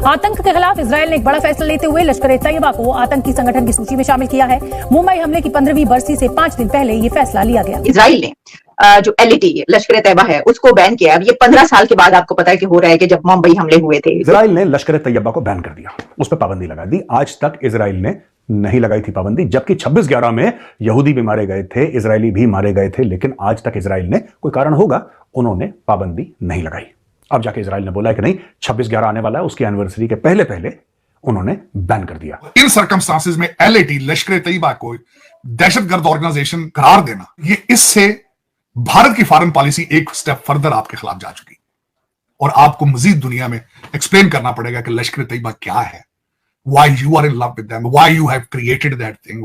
आतंक के खिलाफ इजरायल ने एक बड़ा फैसला लेते हुए लश्कर ए तैयबा को आतंकी संगठन की सूची में शामिल किया है। मुंबई हमले की 15वीं बरसी से 5 दिन पहले ये फैसला लिया गया। इजराइल ने जो एलईटी लश्कर ए तैयबा है उसको बैन किया। अब ये 15 साल के बाद आपको पता है कि हो रहा है कि जब मुंबई हमले हुए थे, इजराइल ने लश्कर ए तैयबा को बैन कर दिया, उस पर पाबंदी लगा दी। आज तक इजराइल ने नहीं लगाई थी पाबंदी, जबकि 26/11 में यहूदी भी मारे गए थे, इजरायली भी मारे गए थे, लेकिन आज तक इजराइल ने, कोई कारण होगा, उन्होंने पाबंदी नहीं लगाई। अब जाके इजराइल ने बोला कि नहीं, 26/11 आने वाला है, उसकी एनिवर्सरी के पहले पहले उन्होंने बैन कर दिया। इन सर्कमस्टांसेस में एलएटी लश्कर ए तैयबा को दहशतगर्द ऑर्गेनाइजेशन करार देना, ये इससे भारत की फॉरेन पॉलिसी एक स्टेप फर्दर आपके खिलाफ जा चुकी और आपको मजीद दुनिया में एक्सप्लेन करना पड़ेगा कि लश्कर ए तैयबा क्या है, why you are in love with them, why you have created that thing,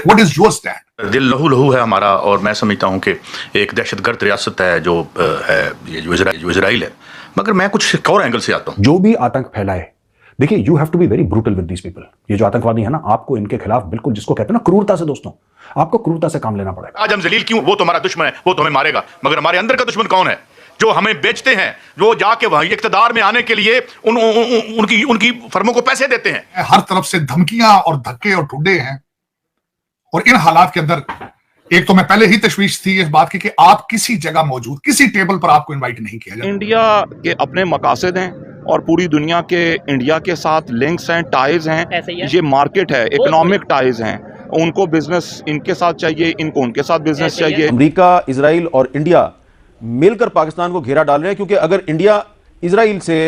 what is your stand। दिल लहू लहू है हमारा, और मैं समझता हूं कि एक दहशतगर्द रियासत है जो है ये जो इजराइल है। मगर मैं कुछ और एंगल से आता हूं। जो भी आतंक फैलाए, देखिए, you have to be very brutal with these people. ये जो आतंकवादी है ना, आपको इनके खिलाफ बिल्कुल, जिसको कहते हैं ना, क्रूरता से, दोस्तों, आपको क्रूरता से काम लेना पड़ेगा। आज हम जलील क्यों, वो तो हमारा दुश्मन है, वो तो हमें मारेगा, मगर हमारे अंदर का दुश्मन कौन है? जो हमें बेचते हैं, जो जाके वहां इख्तिदार में आने के लिए उनकी फर्मों को पैसे देते हैं। हर तरफ से धमकियां और धक्के और ठुड्डे हैं, और इन हालात के अंदर एक तो मैं पहले ही तशवीश थी इस बात की कि आप किसी जगह मौजूद, किसी टेबल पर आपको इनवाइट नहीं किया जाता। इंडिया के अपने मकासद हैं और पूरी दुनिया के इंडिया के साथ लिंक्स हैं, टाइज हैं। ये मार्केट है, इकोनॉमिक टाइज हैं, उनको बिजनेस इनके साथ चाहिए, इनको उनके साथ बिजनेस चाहिए। अमेरिका, इजराइल और इंडिया मिलकर पाकिस्तान को घेरा डाल रहे हैं, क्योंकि अगर इंडिया इजराइल से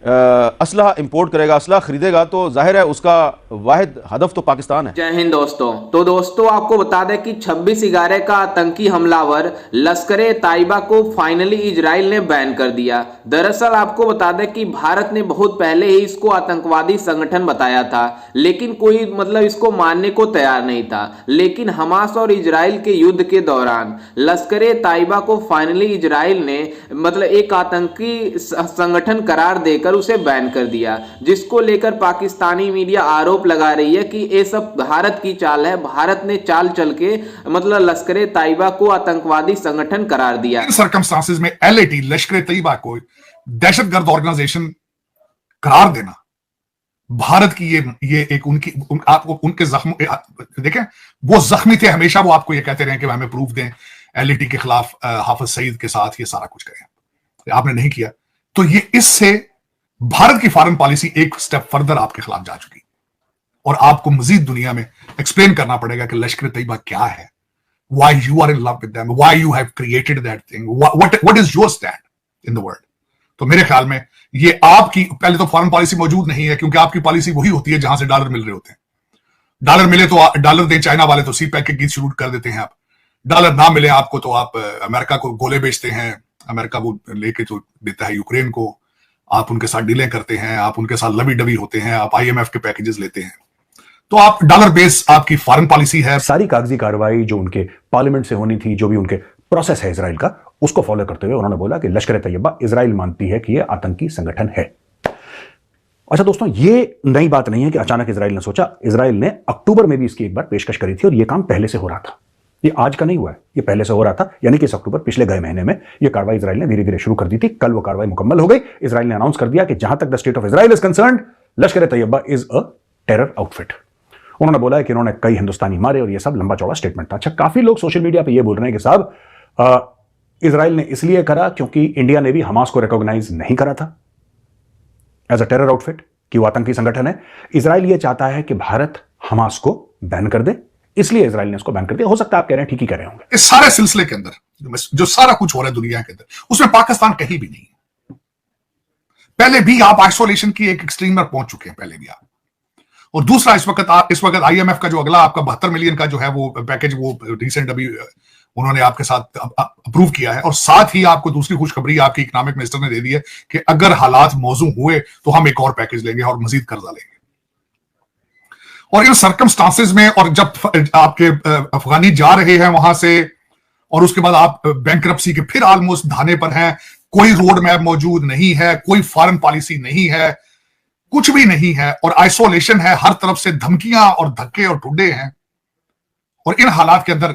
असलहा इंपोर्ट करेगा, असलहा खरीदेगा, तो जाहिर है उसका वाहिद हदफ तो पाकिस्तान है। जय हिंद दोस्तों। तो दोस्तों, आपको बता दें कि 26/11 का आतंकी हमलावर लश्कर ए तैयबा को फाइनली इजराइल ने बैन कर दिया। दरअसल आपको बता दें कि भारत ने बहुत पहले ही इसको आतंकवादी संगठन बताया था, लेकिन कोई इसको मानने को तैयार नहीं था। लेकिन हमास और इजराइल के युद्ध के दौरान लश्कर ए तैयबा को फाइनली इजराइल ने एक आतंकी संगठन करार देकर उसे बैन कर दिया, जिसको लेकर पाकिस्तानी मीडिया आरोप लगा रही है कि ये सब भारत की चाल है। भारत ने चाल चल के लश्कर ए तैयबा को आतंकवादी संगठन करार दिया। इन सर्कमस्टांसेस में एलएटी लश्कर ए तैयबा को दहशतगर्द ऑर्गेनाइजेशन करार देना, भारत की ये एक आपको उनके जख्म देखें, वो जख्मी थे हमेशा, वो आपको ये कहते रहे कि हमें प्रूफ दें एलएटी के खिलाफ हाफिज सईद के साथ ये सारा कुछ करें, आपने नहीं किया। तो ये इससे भारत की फॉरेन पॉलिसी एक स्टेप फर्दर आपके खिलाफ जा चुकी और आपको मजीद दुनिया में एक्सप्लेन करना पड़ेगा कि लश्कर ए तैयबा क्या है, why you are in love with them, why you have created that thing, what is your stand in the world। तो मेरे ख्याल में ये आपकी पहले तो फॉरेन पॉलिसी मौजूद नहीं है, क्योंकि आपकी पॉलिसी वही होती है जहां से डॉलर मिल रहे होते हैं। डॉलर मिले तो डॉलर दें चाइना वाले, तो सी पैक के गीत शुरू कर देते हैं आप। डॉलर ना मिले आपको तो आप अमेरिका को गोले बेचते हैं, अमेरिका वो लेके जो देता है यूक्रेन को, आप उनके साथ डीलें करते हैं, आप उनके साथ लवी डबी होते हैं, आप आईएमएफ के पैकेजेस लेते हैं। तो आप डॉलर बेस आपकी फॉरेन पॉलिसी है। सारी कागजी कार्रवाई जो उनके पार्लियामेंट से होनी थी, जो भी उनके प्रोसेस है इजराइल का, उसको फॉलो करते हुए उन्होंने बोला कि लश्कर ए तैयबा इजराइल मानती है कि यह आतंकी संगठन है। अच्छा दोस्तों, ये नई बात नहीं है कि अचानक इजराइल ने सोचा। इजराइल ने अक्टूबर में भी इसकी एक बार पेशकश करी थी और यह काम पहले से हो रहा था। ये आज का नहीं हुआ है, ये पहले से हो रहा था, यानी कि इस अक्टूबर पिछले गए महीने में ये कार्रवाई इजराइल ने धीरे धीरे शुरू कर दी थी। कल वो कार्रवाई मुकम्मल हो गई। इजराइल ने अनाउंस कर दिया कि जहां तक the state of Israel is concerned, Lashkar e Taiba is a terror outfit. उन्होंने बोला है कि उन्होंने कई हिंदुस्तानी मारे और ये सब लंबा चौड़ा स्टेटमेंट था। अच्छा, काफी लोग सोशल मीडिया पर ये बोल रहे हैं कि साहब इजराइल ने इसलिए करा क्योंकि इंडिया ने भी हमास को रिकॉग्नाइज नहीं करा था एज अ टेरर आउटफिट, कि वो आतंकी संगठन है। इजराइल ये चाहता है कि भारत हमास को बैन कर दे, इसलिए इजराइल ने उसको बैन कर दिया। हो सकता है आप कह रहे हैं ठीक ही कह रहे होंगे। इस सारे सिलसिले के अंदर जो सारा कुछ हो रहा है दुनिया के अंदर, उसमें पाकिस्तान कहीं भी नहीं है। पहले भी आप आइसोलेशन की एक एक्सट्रीम पर पहुंच चुके हैं, पहले भी आप। और दूसरा, इस वक्त आईएमएफ का जो अगला आपका 72 मिलियन का जो है वो पैकेज, वो रिसेंट अभी उन्होंने आपके साथ अप्रूव किया है। और साथ ही आपको दूसरी खुशखबरी आपकी इकोनॉमिक मिनिस्टर ने दे दी है कि अगर हालात मौजू हुए तो हम एक और पैकेज लेंगे और मजीद कर्जा लेंगे। और इन सर्कमस्टांसेस में, और जब आपके अफगानी जा रहे हैं वहां से, और उसके बाद आप बैंकरप्सी के फिर ऑलमोस्ट धाने पर हैं, कोई रोड मैप मौजूद नहीं है, कोई फॉरेन पॉलिसी नहीं है, कुछ भी नहीं है, और आइसोलेशन है, हर तरफ से धमकियां और धक्के और ठुड्डे हैं। और इन हालात के अंदर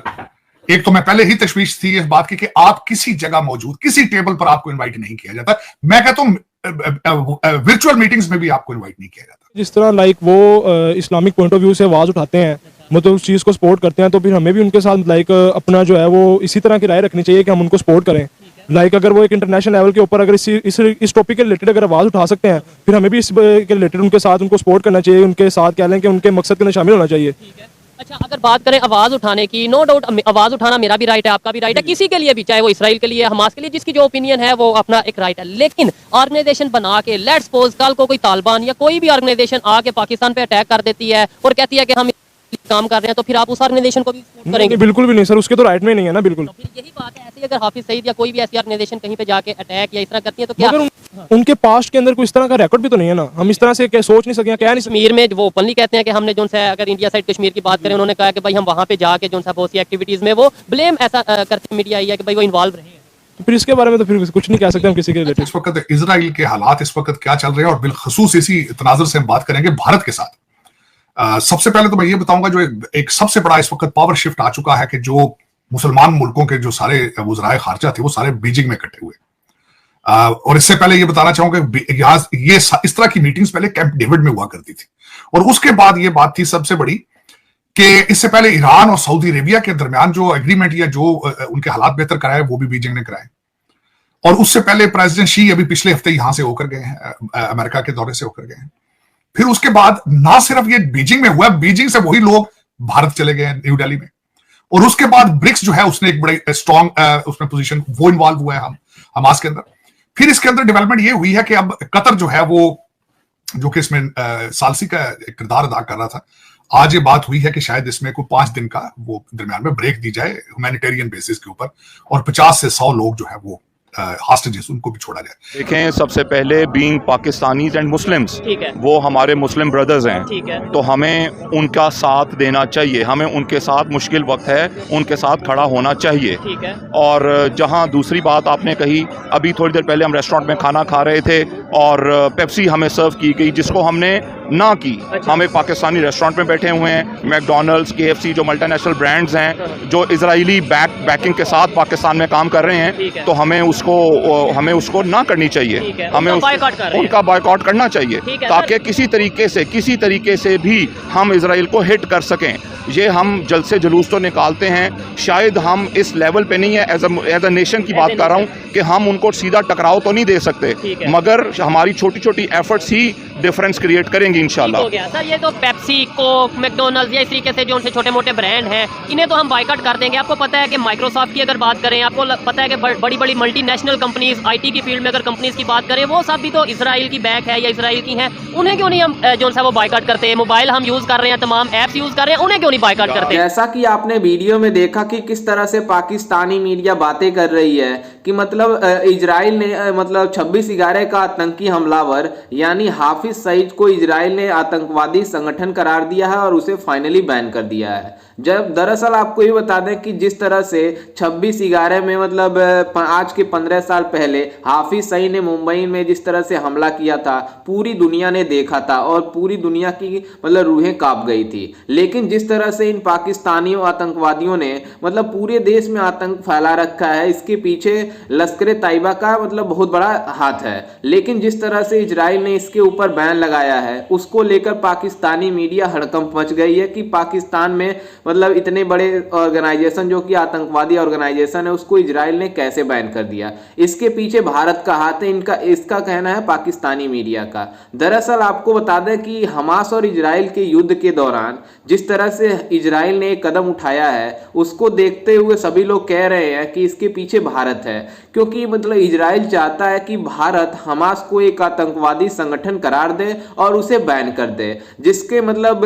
एक तो मैं पहले ही तशवीश थी इस बात की कि आप किसी जगह मौजूद, किसी टेबल पर आपको इनवाइट नहीं किया जाता। मैं कहता हूं वर्चुअल मीटिंग्स में भी आपको इनवाइट नहीं किया जाता। जिस तरह लाइक वो इस्लामिक पॉइंट ऑफ व्यू से आवाज़ उठाते हैं, मतलब उस चीज़ को सपोर्ट करते हैं, तो फिर हमें भी उनके साथ लाइक अपना जो है वो इसी तरह की राय रखनी चाहिए कि हम उनको सपोर्ट करें। लाइक अगर वो एक इंटरनेशनल लेवल के ऊपर अगर इस टॉपिक के रिलेटेड अगर आवाज़ उठा सकते हैं, फिर हमें भी इस के रिलेटेड उनके साथ उनको सपोर्ट करना चाहिए, उनके साथ कह लें कि उनके मकसद के अंदर शामिल होना चाहिए। अच्छा, अगर बात करें आवाज उठाने की, नो डाउट आवाज उठाना मेरा भी राइट है, आपका भी राइट है, किसी के लिए भी, चाहे वो इसराइल के लिए, हमास के लिए, जिसकी जो ओपिनियन है वो अपना एक राइट है। लेकिन ऑर्गेनाइजेशन बना के, लेट्स सपोज कल को कोई तालिबान या कोई भी ऑर्गेनाइजेशन आके पाकिस्तान पे अटैक कर देती है और कहती है कि हम काम कर रहे हैं, तो फिर आप उस ऑर्गेनाइजेशन को भी सपोर्ट करेंगे? बिल्कुल भी नहीं सर, उसके तो राइट में नहीं है ना। बिल्कुल तो फिर यही बात है, ऐसे ही अगर हाफिज सईद या कोई भी ऐसी ऑर्गेनाइजेशन कहीं पे जाके अटैक या इस तरह करती है तो क्या उनके पास्ट के अंदर कोई इस तरह का रिकॉर्ड भी तो नहीं है ना, हम इस तरह से क्या सोच नहीं सकते, क्या नहीं। कश्मीर में वो ओपनली कहते हैं कि हमने जो है, अगर इंडिया साइड कश्मीर की बात करें, उन्होंने कहा कि भाई हम वहाँ पे जाके जो है बहुत सी एक्टिविटीज में वो ब्लेम ऐसा करते मीडिया है कि भाई वो इन्वॉल्व रहे। तो फिर इसके बारे में तो फिर कुछ नहीं कह सकते हम किसी के रिलेटेड। इस वक्त इजराइल के हालात इस वक्त क्या चल रहे हैं और बिलखसूस इसी तनाजुर से हम बात करेंगे भारत के साथ। सबसे पहले तो मैं ये बताऊंगा, जो एक सबसे बड़ा इस वक्त पावर शिफ्ट आ चुका है कि जो मुसलमान मुल्कों के जो सारे वज़राए खारजा थे वो सारे बीजिंग में इकट्ठे हुए। और इससे पहले ये बताना चाहूंगा ये इस तरह की मीटिंग्स पहले कैंप डेविड में हुआ करती थी, और उसके बाद ये बात थी सबसे बड़ी कि इससे पहले ईरान और सऊदी अरेबिया के दरमियान जो एग्रीमेंट या जो उनके हालात बेहतर कराए वो भी बीजिंग ने कराए। और उससे पहले प्रेसिडेंट शी अभी पिछले हफ्ते यहां से होकर गए हैं, अमेरिका के दौरे से होकर गए हैं। फिर उसके बाद ना सिर्फ ये बीजिंग में हुआ, बीजिंग से वही लोग भारत चले गए न्यू दिल्ली में, और उसके बाद ब्रिक्स जो है उसने एक बड़े स्ट्रॉन्ग उसमें पोजीशन वो इन्वॉल्व हुआ है हमास के अंदर। फिर इसके अंदर डेवलपमेंट ये हुई है कि अब कतर जो है वो जो कि इसमें सालसी का किरदार अदा कर रहा था, आज ये बात हुई है कि शायद इसमें कोई 5 दिन का वो दरमियान में ब्रेक दी जाए ह्यूमैनिटेरियन बेसिस के ऊपर, और 50 से 100 लोग जो है वो हॉस्टेजेस उनको भी छोड़ा जाए। देखें, सबसे पहले बीइंग पाकिस्तानीज एंड मुस्लिम्स, वो हमारे मुस्लिम ब्रदर्स हैं, तो हमें उनका साथ देना चाहिए, हमें उनके साथ मुश्किल वक्त है उनके साथ खड़ा होना चाहिए। और जहां दूसरी बात आपने कही, अभी थोड़ी देर पहले हम रेस्टोरेंट में खाना खा रहे थे और पेप्सी हमें सर्व की गई जिसको हमने ना की। हमें पाकिस्तानी रेस्टोरेंट में बैठे हुए हैं, मैकडॉनल्ड्स, KFC जो मल्टीनेशनल ब्रांड्स हैं जो इजरायली बैकिंग के साथ पाकिस्तान में काम कर रहे हैं, तो हमें उसको ना करनी चाहिए, हमें उनका बायकॉट करना चाहिए ताकि किसी तरीके से भी हम इजराइल को हिट कर सकें। ये हम जल्द से जुलूस तो निकालते हैं, शायद हम इस लेवल पे नहीं है, एज अ नेशन की बात कर रहा हूँ कि हम उनको सीधा टकराव तो नहीं दे सकते, मगर हमारी छोटी छोटी एफर्ट्स ही डिफरेंस क्रिएट करेंगी इंशाल्लाह। हो गया सर, ये तो पेप्सी, कोक, मैकडॉनल्ड्स या इस तरीके से जो उनसे छोटे मोटे ब्रांड हैं, इन्हें तो हम बायकॉट कर देंगे। आपको पता है कि माइक्रोसॉफ्ट की अगर बात करें, आपको पता है कि बड़ी बड़ी मल्टीनेशनल कंपनीज, IT की फील्ड में अगर कंपनीज की बात करें, वो सब भी तो इसराइल की बैक है या इसराइल की हैं, उन्हें क्यों नहीं हम जो है वो बायकॉट करते हैं? मोबाइल हम यूज कर रहे हैं, तमाम ऐप्स यूज कर रहे हैं, उन्हें क्यों नहीं बायकॉट करते? जैसा कि आपने वीडियो में देखा कि किस तरह से पाकिस्तानी मीडिया बातें कर रही है कि मतलब इजराइल ने मतलब 26/11 का आतंकी हमलावर यानी हाफिज सईद को इजराइल ने आतंकवादी संगठन करार दिया है और उसे फाइनली बैन कर दिया है। जब दरअसल आपको ये बता दें कि जिस तरह से 26/11 में मतलब आज के 15 साल पहले हाफिज सईद ने मुंबई में जिस तरह से हमला किया था, पूरी दुनिया ने देखा था और पूरी दुनिया की मतलब रूहें कांप गई थी। लेकिन जिस तरह से इन पाकिस्तानियों आतंकवादियों ने मतलब पूरे देश में आतंक फैला रखा है, इसके पीछे लश्कर तैयबा का मतलब बहुत बड़ा हाथ है। लेकिन जिस तरह से इजराइल ने इसके ऊपर बैन लगाया है, उसको लेकर पाकिस्तानी मीडिया हड़कंप मच गई है कि पाकिस्तान में मतलब इतने बड़े ऑर्गेनाइजेशन जो कि आतंकवादी ऑर्गेनाइजेशन है, उसको इजराइल ने कैसे बैन कर दिया। इसके पीछे भारत का हाथ है, इसका कहना है पाकिस्तानी मीडिया का। दरअसल आपको बता दें कि हमास और इजराइल के युद्ध के दौरान जिस तरह से इजराइल ने एक कदम उठाया है, उसको देखते हुए सभी लोग कह रहे हैं कि इसके पीछे भारत है, क्योंकि मतलब इजराइल चाहता है कि भारत हमास को एक आतंकवादी संगठन करार दे और उसे बैन कर दे, जिसके मतलब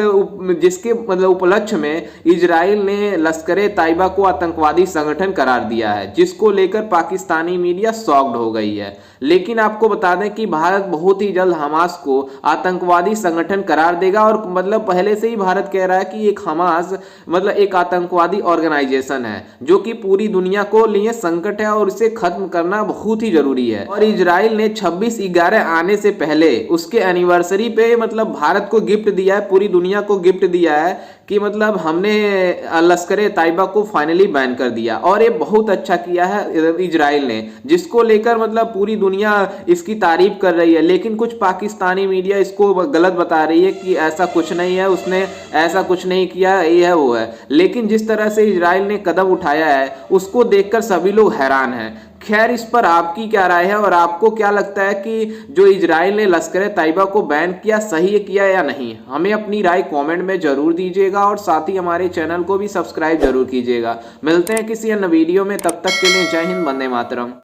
उपलक्ष्य में इजराइल ने लश्कर तैयबा को आतंकवादी संगठन करार दिया है, जिसको लेकर पाकिस्तानी मीडिया शॉक्ड हो गई है। लेकिन आपको बता दें कि भारत बहुत ही जल्द हमास को आतंकवादी संगठन करार देगा और मतलब पहले से ही भारत कह रहा है कि एक हमास मतलब एक आतंकवादी ऑर्गेनाइजेशन है जो कि पूरी दुनिया को लिए संकट है और इसे उसे खत्म करना बहुत ही जरूरी है। और इजराइल ने 26/11 आने से पहले उसके एनिवर्सरी पे मतलब भारत को गिफ्ट दिया है, पूरी दुनिया को गिफ्ट दिया है कि मतलब हमने लश्कर तैयबा को फाइनली बैन कर दिया। और ये बहुत अच्छा किया है इजराइल ने, जिसको लेकर मतलब पूरी दुनिया इसकी तारीफ कर रही है। लेकिन कुछ पाकिस्तानी मीडिया इसको गलत बता रही है कि ऐसा कुछ नहीं है, उसने ऐसा कुछ नहीं किया, ये है वो है। लेकिन जिस तरह से इजराइल ने कदम उठाया है उसको देखकर सभी लोग हैरान हैं। खैर, इस पर आपकी क्या राय है और आपको क्या लगता है कि जो इजराइल ने लश्कर तैयबा को बैन किया सही किया या नहीं? हमें अपनी राय कमेंट में जरूर दीजिएगा और साथ ही हमारे चैनल को भी सब्सक्राइब जरूर कीजिएगा। मिलते हैं किसी अन्य वीडियो में, तब तक के लिए जय हिंद, वंदे मातरम।